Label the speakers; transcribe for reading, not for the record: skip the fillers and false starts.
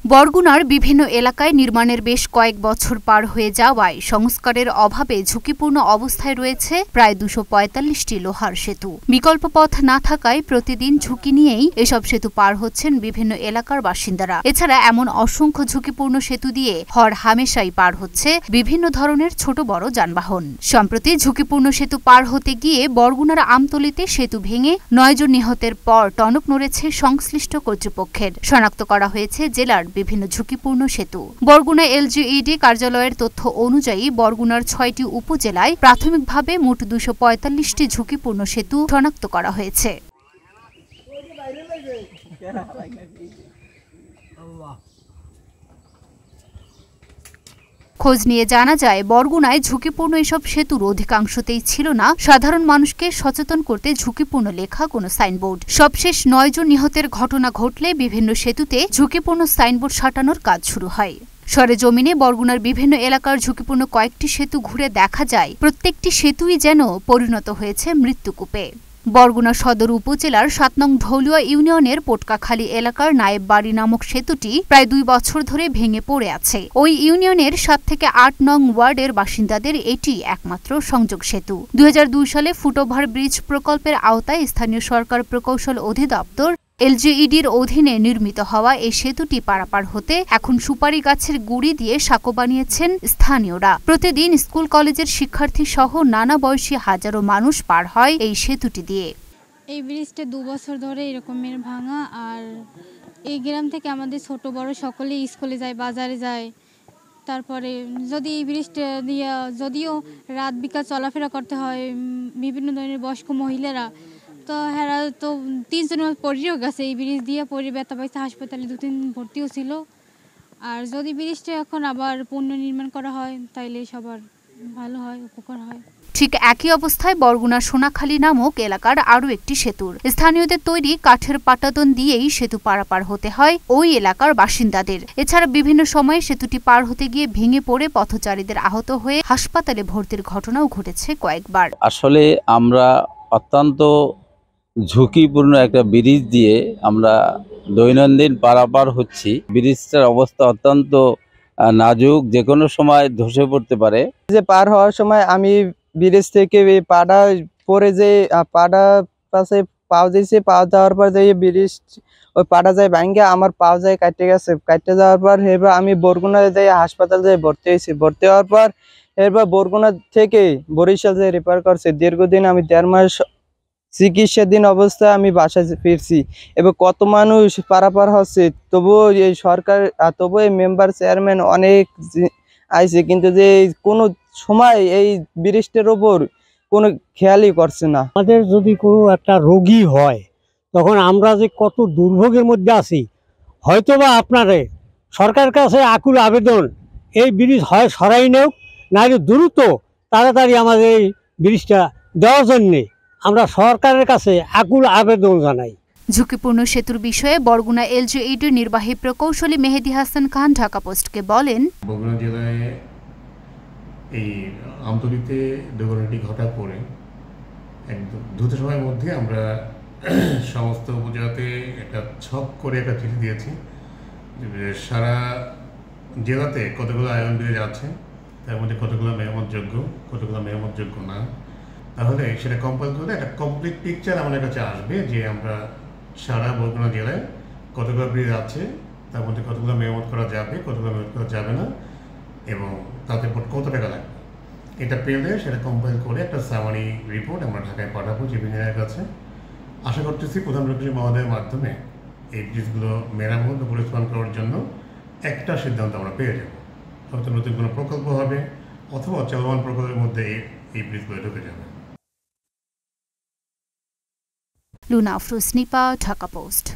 Speaker 1: বরগুনার বিভিন্ন এলাকায় নির্মাণের বেশ কয়েক বছর পার হয়ে যাওয়ায় সংস্কারের অভাবে ঝুঁকিপূর্ণ অবস্থায় রয়েছে প্রায় ২৪৫টি লোহার সেতু। বিকল্প পথ না থাকায় প্রতিদিন ঝুঁকি নিয়েই এসব সেতু পার হচ্ছেন বিভিন্ন এলাকার বাসিন্দারা। এছাড়া এমন অসংখ্য ঝুঁকিপূর্ণ সেতু দিয়ে হর হামেশাই পার হচ্ছে বিভিন্ন ধরনের ছোট বড় যানবাহন। সম্প্রতি ঝুঁকিপূর্ণ সেতু পার হতে গিয়ে বরগুনার আমতলীতে সেতু ভেঙে ৯ জন নিহতের পর টনক নড়েছে সংশ্লিষ্ট কর্তৃপক্ষের। শনাক্ত করা হয়েছে জেলার বিভিন্ন ঝুঁকিপূর্ণ সেতু। বরগুনা এলজিইডি কার্যালয়ের তথ্য অনুযায়ী বরগুনার ৬টি উপজেলায় প্রাথমিকভাবে মোট ২৪৫টি ঝুঁকিপূর্ণ সেতু শনাক্ত করা হয়েছে। খোঁজ নিয়ে জানা যায়, বরগুনায় ঝুঁকিপূর্ণ এসব সেতুর অধিকাংশতেই ছিল না সাধারণ মানুষকে সচেতন করতে ঝুঁকিপূর্ণ লেখা কোনো সাইনবোর্ড। সবশেষ ৯ জন নিহতের ঘটনা ঘটলে বিভিন্ন সেতুতে ঝুঁকিপূর্ণ সাইনবোর্ড সাঁটানোর কাজ শুরু হয়। সরেজমিনে বরগুনার বিভিন্ন এলাকার ঝুঁকিপূর্ণ কয়েকটি সেতু ঘুরে দেখা যায়, প্রত্যেকটি সেতুই যেন পরিণত হয়েছে মৃত্যুকূপে। বরগুনা সদর উপজেলার ৭ নং ঢৌলিয়া ইউনিয়নের পোটকাখালী এলাকার নায়েব বাড়ি নামক সেতুটি প্রায় ২ বছর ধরে ভেঙে পড়ে আছে। ওই ইউনিয়নের ৭ থেকে ৮ নং ওয়ার্ডের বাসিন্দাদের এটি একমাত্র সংযোগ সেতু। ২০০২ সালে ফুটওভার ব্রিজ প্রকল্পের আওতায় স্থানীয় সরকার প্রকৌশল অধিদপ্তর এলজিইডির অধীনে নির্মিত হওয়া এই সেতুটি পারাপার হতে এখন সুপারি গাছের গুড়ি দিয়ে সাঁকো বানিয়েছেন স্থানীয়রা। প্রতিদিন স্কুল কলেজের শিক্ষার্থী সহ নানা বয়সী হাজারো মানুষ পার হয় এই সেতুটি দিয়ে।
Speaker 2: এই ব্রিজটা ২ বছর ধরে এরকমের ভাঙা, আর এই গ্রাম থেকে আমাদের ছোট বড় সকলেই স্কুলে যায়, বাজারে যায়। তারপরে যদি এই ব্রিজটা দিয়ে যদিও রাত বিকাল চলাফেরা করতে হয় বিভিন্ন ধরনের বয়স্ক মহিলারা, তো হ্যাঁ তো ৩ জন পড়েও গেছে এই ব্রিজ দিয়ে, পড়ে ব্যথা পাইছে, হাসপাতালে ২-৩ দিন ভর্তিও ছিল। আর যদি ব্রিজটা এখন আবার পুনর্নির্মাণ করা হয় তাইলে সবার ভালো হয়, উপকার হয়।
Speaker 1: ঠিক একই অবস্থায় বরগুনা সোনাখালী নামক এলাকার আরও একটি সেতুর স্থানীয়দের তৈরি কাঠের পাটাতন দিয়েই সেতু পারাপার হতে হয় ওই এলাকার বাসিন্দাদের। এছাড়া বিভিন্ন সময়ে সেতুটি পার হতে গিয়ে ভেঙে পড়ে পথচারীদের আহত হয়ে হাসপাতালে ভর্তির ঘটনাও ঘটেছে কয়েকবার।
Speaker 3: আসলে আমরা অত্যন্ত ঝুঁকিপূর্ণ একটা ব্রিজ দিয়ে আমরা দৈনন্দিন পারাপার হচ্ছি। ব্রিজটার অবস্থা অত্যন্ত নাজুক, যে কোনো সময় ধসে পড়তে পারে।
Speaker 4: যে পার হওয়ার সময় আমি ব্রিজ থেকে পাড়া পরে যে পাড়া পাশে পাও দিয়েছি, পাও যাওয়ার পর যে ব্রিজ ওই পাড়া যায় ভাঙ্গে আমার পাও যায় কাটতে গেছে। কাটতে যাওয়ার পর এবার আমি বরগুনা যাই হাসপাতাল যাই ভর্তি হয়েছি। ভর্তি হওয়ার পর এবার বরগুনা থেকে বরিশাল যাই রেফার করছে। দীর্ঘদিন আমি ১.৫ মাস চিকিৎসাধীন অবস্থায় আমি বাসায় ফিরছি। এবার কত মানুষ পারাপার হচ্ছে, তবুও এই সরকার তবুও এই মেম্বার চেয়ারম্যান অনেক আইছে, কিন্তু যে কোনো সময় এই ব্রিজটার ওপর কোনো খেয়ালই করছে না।
Speaker 5: আমাদের যদি কোনো একটা রোগী হয় তখন আমরা যে কত দুর্ভোগের মধ্যে আছি, হয়তোবা আপনারে সরকারের কাছে আকুল আবেদন, এই ব্রিজ হয় সরাই নেওক, নাহলে দ্রুত তাড়াতাড়ি আমাদের এই ব্রিজটা দেওয়ার জন্যে আমরা সরকারের কাছে আকুল আবেদন জানাই।
Speaker 1: ঝুঁকিপূর্ণ সেতুর বিষয়ে বরগুনা এলজিইডির নির্বাহী প্রকৌশলী মেহেদী হাসান খান ঢাকা পোস্টকে বলেন,
Speaker 6: বরগুনা জেলায় এই আমতলীতে দুর্ঘটনাটি ঘটার পরে একদম দ্রুত সময়ের মধ্যে আমরা সমস্ত উপজেলাতে একটা ছক করে একটা চিঠি দিয়েছি সারা জেলাতে কতগুলো আয়রন ব্রিজ আছে, তার মধ্যে কতগুলো মেরামতযোগ্য, কতগুলো মেরামতযোগ্য না। তাহলে সেটা কম্পাইল করে একটা কমপ্লিট পিকচার আমাদের কাছে আসবে যে আমরা সারা বরগুনা জেলায় কতগুলো ব্রিজ আছে, তার মধ্যে কতগুলো মেরামত করা যাবে, কতগুলো মেরামত করা যাবে না, এবং তাতে কত টাকা লাগবে। এটা পেলে সেটা কম্পাইল করে একটা সামারি রিপোর্ট আমরা ঢাকায় পাঠাবো ইঞ্জিনিয়ারের কাছে। আশা করতেছি প্রধান প্রকৌশলী মহোদয়ের মাধ্যমে এই ব্রিজগুলো মেরামত ও পরিচালনা করার জন্য একটা সিদ্ধান্ত আমরা পেয়ে যাব। হয়তো নতুন কোনো প্রকল্প হবে অথবা চলমান প্রকল্পের মধ্যে এই ব্রিজগুলো ঢুকে যাবে।
Speaker 1: লুনা আফরোজ নিপা, ঢাকা পোস্ট।